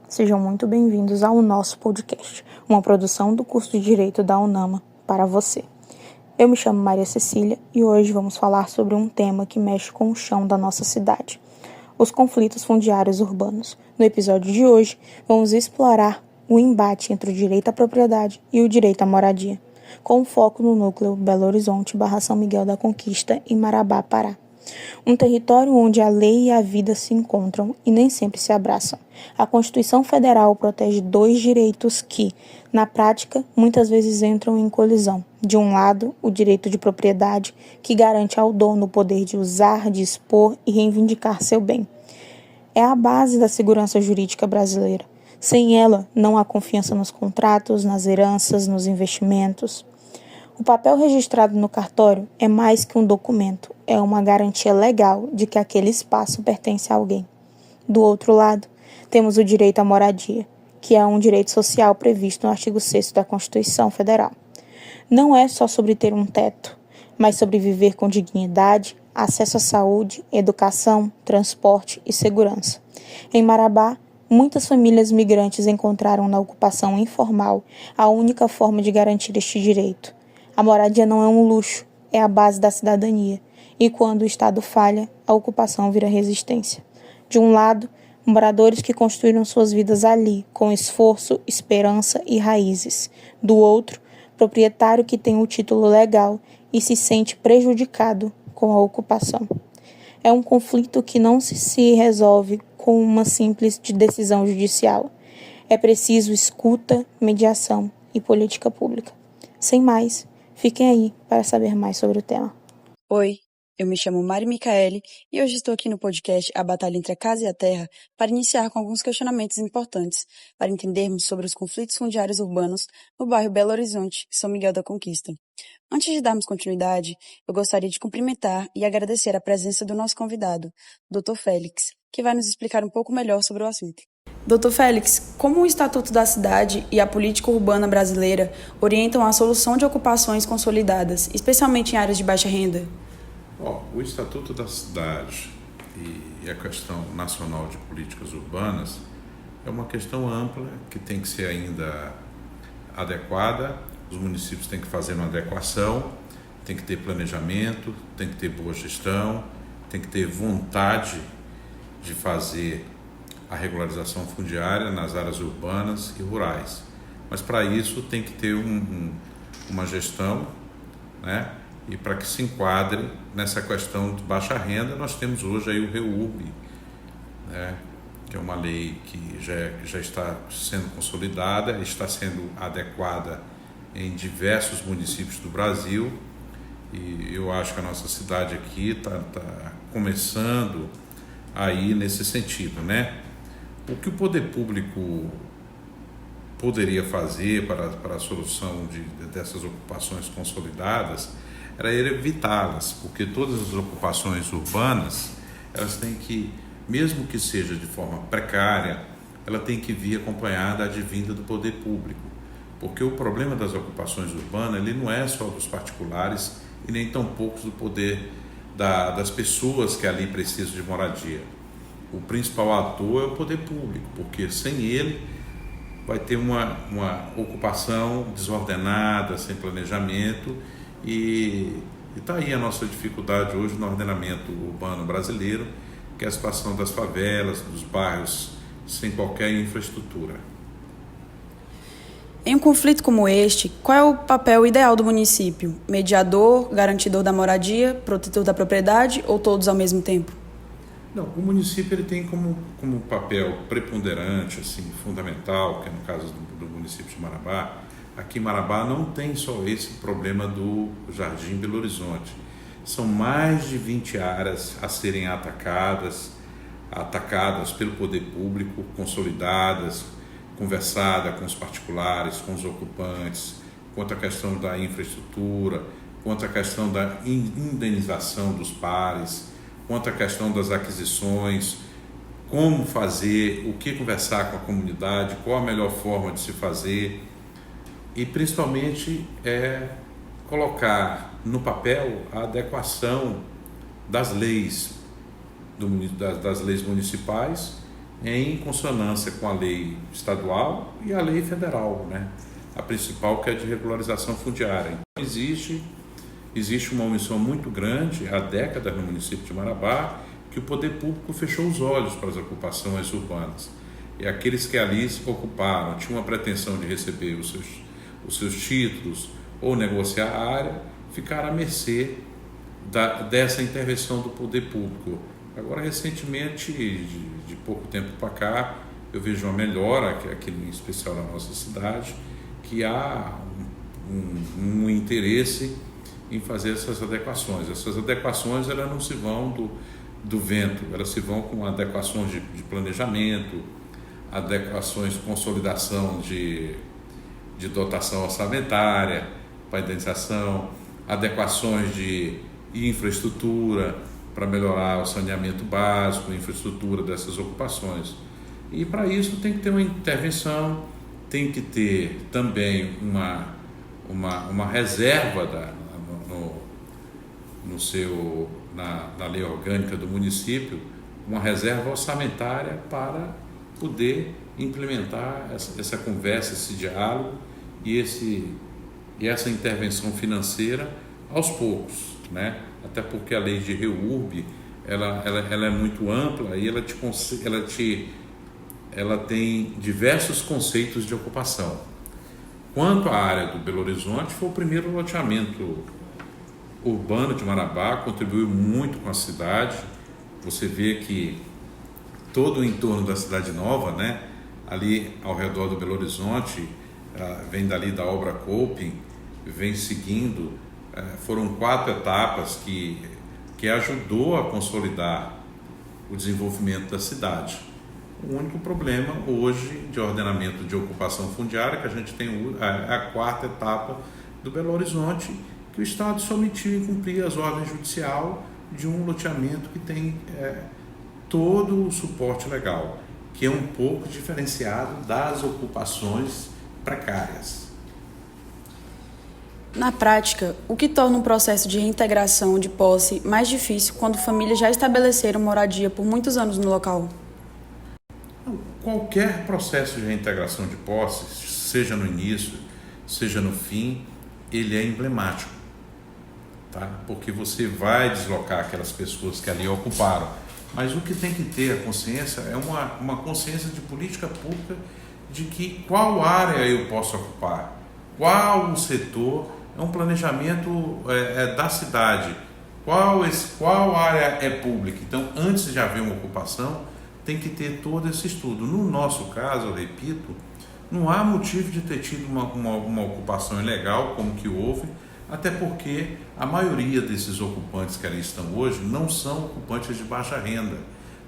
Sejam muito bem-vindos ao nosso podcast, uma produção do curso de Direito da UNAMA para você. Eu me chamo Maria Cecília e hoje vamos falar sobre um tema que mexe com o chão da nossa cidade, os conflitos fundiários urbanos. No episódio de hoje, vamos explorar o embate entre o direito à propriedade e o direito à moradia, com foco no núcleo Belo Horizonte / São Miguel da Conquista, em Marabá, Pará. Um território onde a lei e a vida se encontram e nem sempre se abraçam. A Constituição Federal protege dois direitos que, na prática, muitas vezes entram em colisão. De um lado, o direito de propriedade, que garante ao dono o poder de usar, dispor e reivindicar seu bem. É a base da segurança jurídica brasileira. Sem ela, não há confiança nos contratos, nas heranças, nos investimentos. O papel registrado no cartório é mais que um documento, é uma garantia legal de que aquele espaço pertence a alguém. Do outro lado, temos o direito à moradia, que é um direito social previsto no artigo 6º da Constituição Federal. Não é só sobre ter um teto, mas sobre viver com dignidade, acesso à saúde, educação, transporte e segurança. Em Marabá, muitas famílias migrantes encontraram na ocupação informal a única forma de garantir este direito. A moradia não é um luxo, é a base da cidadania. E quando o Estado falha, a ocupação vira resistência. De um lado, moradores que construíram suas vidas ali, com esforço, esperança e raízes. Do outro, proprietário que tem o título legal e se sente prejudicado com a ocupação. É um conflito que não se resolve com uma simples decisão judicial. É preciso escuta, mediação e política pública. Sem mais, fiquem aí para saber mais sobre o tema. Oi, eu me chamo Mari Micaele e hoje estou aqui no podcast A Batalha entre a Casa e a Terra para iniciar com alguns questionamentos importantes para entendermos sobre os conflitos fundiários urbanos no bairro Belo Horizonte, São Miguel da Conquista. Antes de darmos continuidade, eu gostaria de cumprimentar e agradecer a presença do nosso convidado, Dr. Félix, que vai nos explicar um pouco melhor sobre o assunto. Dr. Félix, como o Estatuto da Cidade e a política urbana brasileira orientam a solução de ocupações consolidadas, especialmente em áreas de baixa renda? O Estatuto da Cidade e a questão nacional de políticas urbanas é uma questão ampla que tem que ser ainda adequada. Os municípios têm que fazer uma adequação, tem que ter planejamento, tem que ter boa gestão, tem que ter vontade de fazer a regularização fundiária nas áreas urbanas e rurais. Mas para isso tem que ter uma gestão, né? E para que se enquadre nessa questão de baixa renda, nós temos hoje aí o REURB, né? Que é uma lei que já está sendo consolidada, está sendo adequada em diversos municípios do Brasil, e eu acho que a nossa cidade aqui está começando a ir nesse sentido, né? O que o poder público poderia fazer para a solução dessas ocupações consolidadas era evitá-las, porque todas as ocupações urbanas, elas têm que, mesmo que seja de forma precária, ela tem que vir acompanhada da advinda do poder público, porque o problema das ocupações urbanas ele não é só dos particulares e nem tão poucos do poder das pessoas que ali precisam de moradia. O principal ator é o poder público, porque sem ele vai ter uma ocupação desordenada, sem planejamento, e está aí a nossa dificuldade hoje no ordenamento urbano brasileiro, que é a situação das favelas, dos bairros sem qualquer infraestrutura. Em um conflito como este, qual é o papel ideal do município? Mediador, garantidor da moradia, protetor da propriedade ou todos ao mesmo tempo? Não, o município ele tem como papel preponderante, assim, fundamental, que é no caso do município de Marabá. Aqui em Marabá não tem só esse problema do Jardim Belo Horizonte. São mais de 20 áreas a serem atacadas pelo poder público, consolidadas, conversada com os particulares, com os ocupantes, quanto à questão da infraestrutura, quanto à questão da indenização dos pares, quanto à questão das aquisições, como fazer, o que conversar com a comunidade, qual a melhor forma de se fazer, e principalmente colocar no papel a adequação das leis, das leis municipais em consonância com a lei estadual e a lei federal, né? A principal, que é de regularização fundiária. Então, existe uma omissão muito grande há décadas no município de Marabá, que o poder público fechou os olhos para as ocupações urbanas. E aqueles que ali se ocuparam, tinham a pretensão de receber os seus títulos ou negociar a área, ficaram à mercê dessa intervenção do poder público. Agora, recentemente, de pouco tempo para cá, eu vejo uma melhora, aqui em especial na nossa cidade, que há um interesse em fazer essas adequações. Essas adequações, elas não se vão do vento, elas se vão com adequações de planejamento, adequações de consolidação de dotação orçamentária para indenização, adequações de infraestrutura para melhorar o saneamento básico, infraestrutura dessas ocupações. E para isso tem que ter uma intervenção, tem que ter também uma reserva na lei orgânica do município, uma reserva orçamentária para poder implementar essa conversa, esse diálogo e essa intervenção financeira aos poucos, né? Até porque a lei de REURB ela é muito ampla e ela tem diversos conceitos de ocupação. Quanto à área do Belo Horizonte, foi o primeiro loteamento urbano de Marabá, contribuiu muito com a cidade. Você vê que todo o entorno da Cidade Nova, né, ali ao redor do Belo Horizonte, vem dali da obra Coping, vem seguindo, foram 4 etapas que ajudou a consolidar o desenvolvimento da cidade. O único problema hoje de ordenamento de ocupação fundiária que a gente tem é a 4ª etapa do Belo Horizonte, que o Estado se omitiu em cumprir as ordens judiciais de um loteamento que tem todo o suporte legal, que é um pouco diferenciado das ocupações precárias. Na prática, o que torna um processo de reintegração de posse mais difícil quando famílias já estabeleceram moradia por muitos anos no local? Qualquer processo de reintegração de posse, seja no início, seja no fim, ele é emblemático, tá? Porque você vai deslocar aquelas pessoas que ali ocuparam. Mas o que tem que ter a consciência é uma consciência de política pública de que qual área eu posso ocupar, qual o setor, é um planejamento da cidade, qual área é pública. Então, antes de haver uma ocupação, tem que ter todo esse estudo. No nosso caso, eu repito, não há motivo de ter tido uma ocupação ilegal como que houve, até porque a maioria desses ocupantes que ali estão hoje não são ocupantes de baixa renda,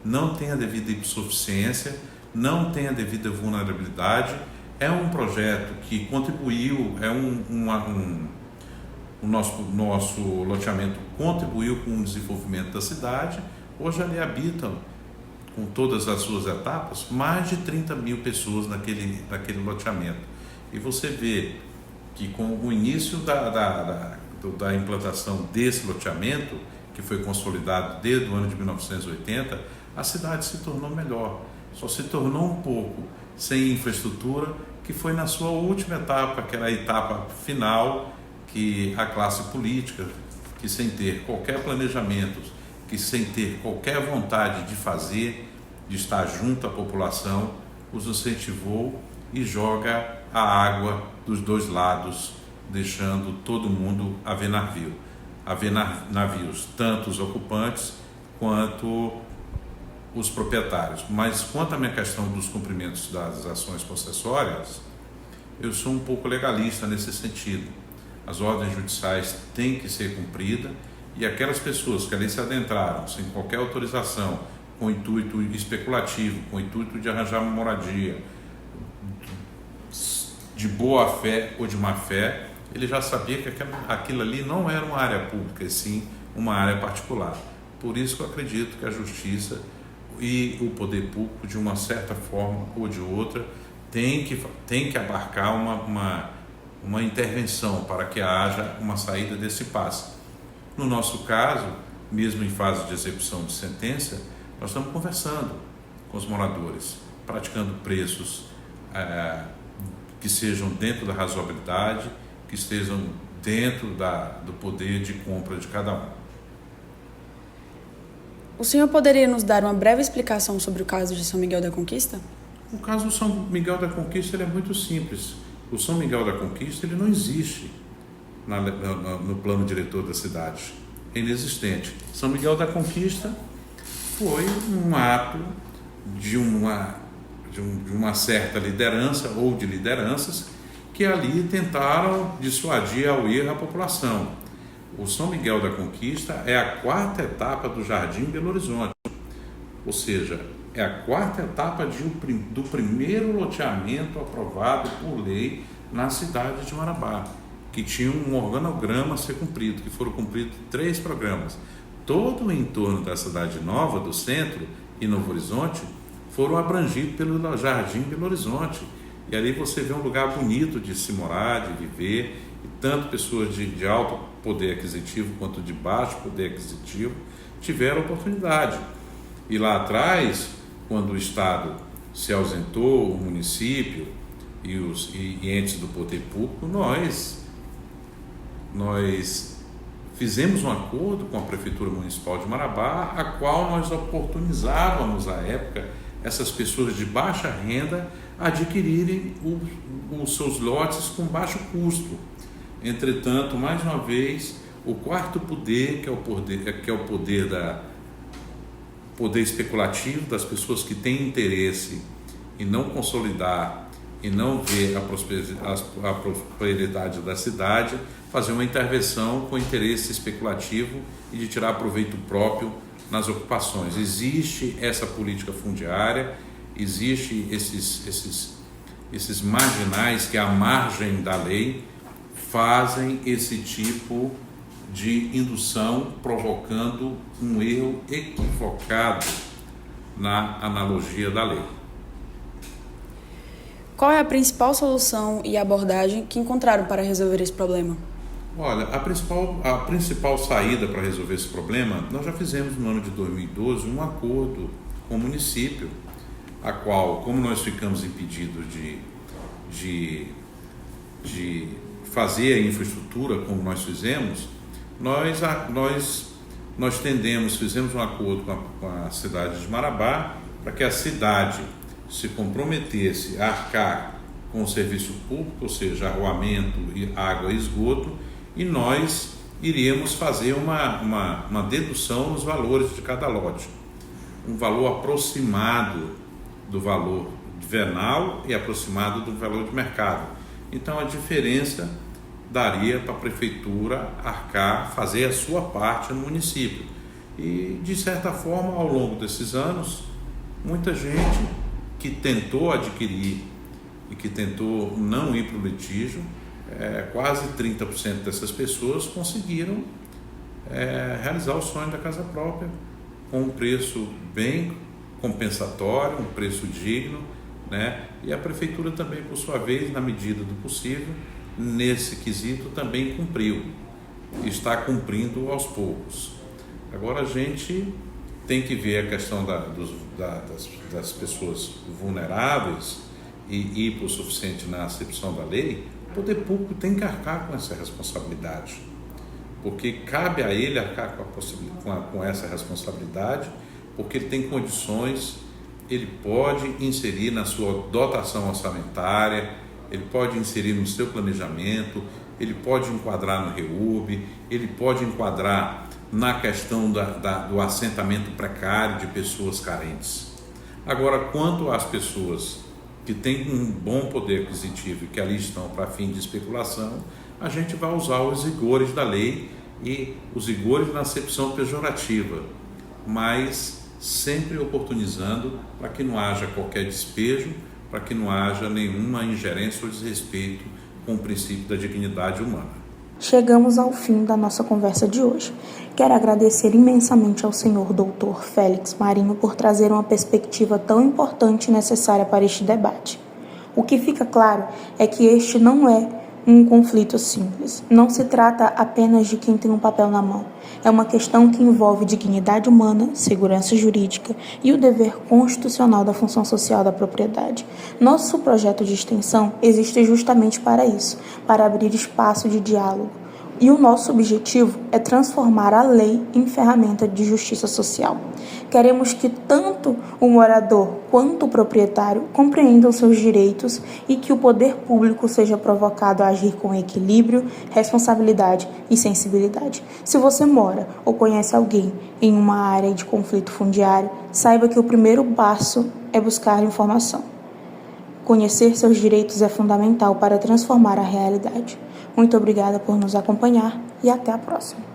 não tem a devida hipossuficiência, não tem a devida vulnerabilidade. É um projeto que contribuiu, o nosso loteamento contribuiu com o desenvolvimento da cidade. Hoje ali habitam, com todas as suas etapas, mais de 30 mil pessoas naquele loteamento. E você vê que com o início da implantação desse loteamento, que foi consolidado desde o ano de 1980, a cidade se tornou melhor. Só se tornou um pouco sem infraestrutura, que foi na sua última etapa, que era a etapa final, que a classe política, que sem ter qualquer planejamento, que sem ter qualquer vontade de fazer, de estar junto à população, os incentivou e joga a água dos dois lados, deixando todo mundo a ver navios, tanto os ocupantes quanto os proprietários. Mas quanto à minha questão dos cumprimentos das ações possessórias, eu sou um pouco legalista nesse sentido. As ordens judiciais têm que ser cumpridas e aquelas pessoas que ali se adentraram sem qualquer autorização, com intuito especulativo, com intuito de arranjar uma moradia, de boa fé ou de má fé, ele já sabia que aquilo ali não era uma área pública, e sim uma área particular. Por isso que eu acredito que a justiça e o poder público, de uma certa forma ou de outra, tem que abarcar uma intervenção para que haja uma saída desse impasse. No nosso caso, mesmo em fase de execução de sentença, nós estamos conversando com os moradores, praticando preços que sejam dentro da razoabilidade, que estejam dentro do poder de compra de cada um. O senhor poderia nos dar uma breve explicação sobre o caso de São Miguel da Conquista? O caso do São Miguel da Conquista ele é muito simples. O São Miguel da Conquista ele não existe no plano diretor da cidade. É inexistente. São Miguel da Conquista foi um ato de uma certa liderança ou de lideranças que ali tentaram dissuadir ao erro a população. O São Miguel da Conquista é a 4ª etapa do Jardim Belo Horizonte, ou seja, é a 4ª etapa do primeiro loteamento aprovado por lei na cidade de Marabá, que tinha um organograma a ser cumprido, que foram cumpridos 3 programas. Todo o entorno da cidade nova, do centro e Novo Horizonte, foram abrangidos pelo Jardim Belo Horizonte. E ali você vê um lugar bonito de se morar, de viver, e tanto pessoas de alto poder aquisitivo quanto de baixo poder aquisitivo tiveram oportunidade. E lá atrás, quando o Estado se ausentou, o município e entes do poder público, nós fizemos um acordo com a Prefeitura Municipal de Marabá, a qual nós oportunizávamos à época essas pessoas de baixa renda adquirirem os seus lotes com baixo custo. Entretanto, mais uma vez, o 4º poder, que é o poder especulativo das pessoas que têm interesse em não consolidar e não ver a prosperidade da cidade, fazer uma intervenção com interesse especulativo e de tirar proveito próprio nas ocupações. Existe essa política fundiária, existe esses marginais que à margem da lei fazem esse tipo de indução, provocando um erro equivocado na analogia da lei. Qual é a principal solução e abordagem que encontraram para resolver esse problema? Olha, a principal saída para resolver esse problema, nós já fizemos no ano de 2012 um acordo com o município, a qual, como nós ficamos impedidos de fazer a infraestrutura como nós fizemos, nós fizemos um acordo com a cidade de Marabá para que a cidade se comprometesse a arcar com o serviço público, ou seja, arruamento, água e esgoto, e nós iríamos fazer uma dedução nos valores de cada lote, um valor aproximado do valor venal e aproximado do valor de mercado. Então a diferença daria para a prefeitura arcar, fazer a sua parte no município. E de certa forma, ao longo desses anos, muita gente que tentou adquirir e que tentou não ir para o litígio, quase 30% dessas pessoas conseguiram realizar o sonho da casa própria com um preço bem compensatório, um preço digno, né? E a prefeitura também, por sua vez, na medida do possível, nesse quesito também cumpriu, está cumprindo aos poucos. Agora a gente tem que ver a questão das pessoas vulneráveis e hipossuficientes na acepção da lei. O poder público tem que arcar com essa responsabilidade, porque cabe a ele arcar com essa responsabilidade, porque ele tem condições, ele pode inserir na sua dotação orçamentária, ele pode inserir no seu planejamento, ele pode enquadrar no REURB, ele pode enquadrar na questão do assentamento precário de pessoas carentes. Agora, quanto às pessoas que têm um bom poder aquisitivo e que ali estão para fim de especulação, a gente vai usar os rigores da lei e os rigores na acepção pejorativa, mas sempre oportunizando para que não haja qualquer despejo, para que não haja nenhuma ingerência ou desrespeito com o princípio da dignidade humana. Chegamos ao fim da nossa conversa de hoje. Quero agradecer imensamente ao senhor doutor Félix Marinho por trazer uma perspectiva tão importante e necessária para este debate. O que fica claro é que este não é um conflito simples. Não se trata apenas de quem tem um papel na mão. É uma questão que envolve dignidade humana, segurança jurídica e o dever constitucional da função social da propriedade. Nosso projeto de extensão existe justamente para isso, para abrir espaço de diálogo. E o nosso objetivo é transformar a lei em ferramenta de justiça social. Queremos que tanto o morador quanto o proprietário compreendam seus direitos e que o poder público seja provocado a agir com equilíbrio, responsabilidade e sensibilidade. Se você mora ou conhece alguém em uma área de conflito fundiário, saiba que o primeiro passo é buscar informação. Conhecer seus direitos é fundamental para transformar a realidade. Muito obrigada por nos acompanhar e até a próxima.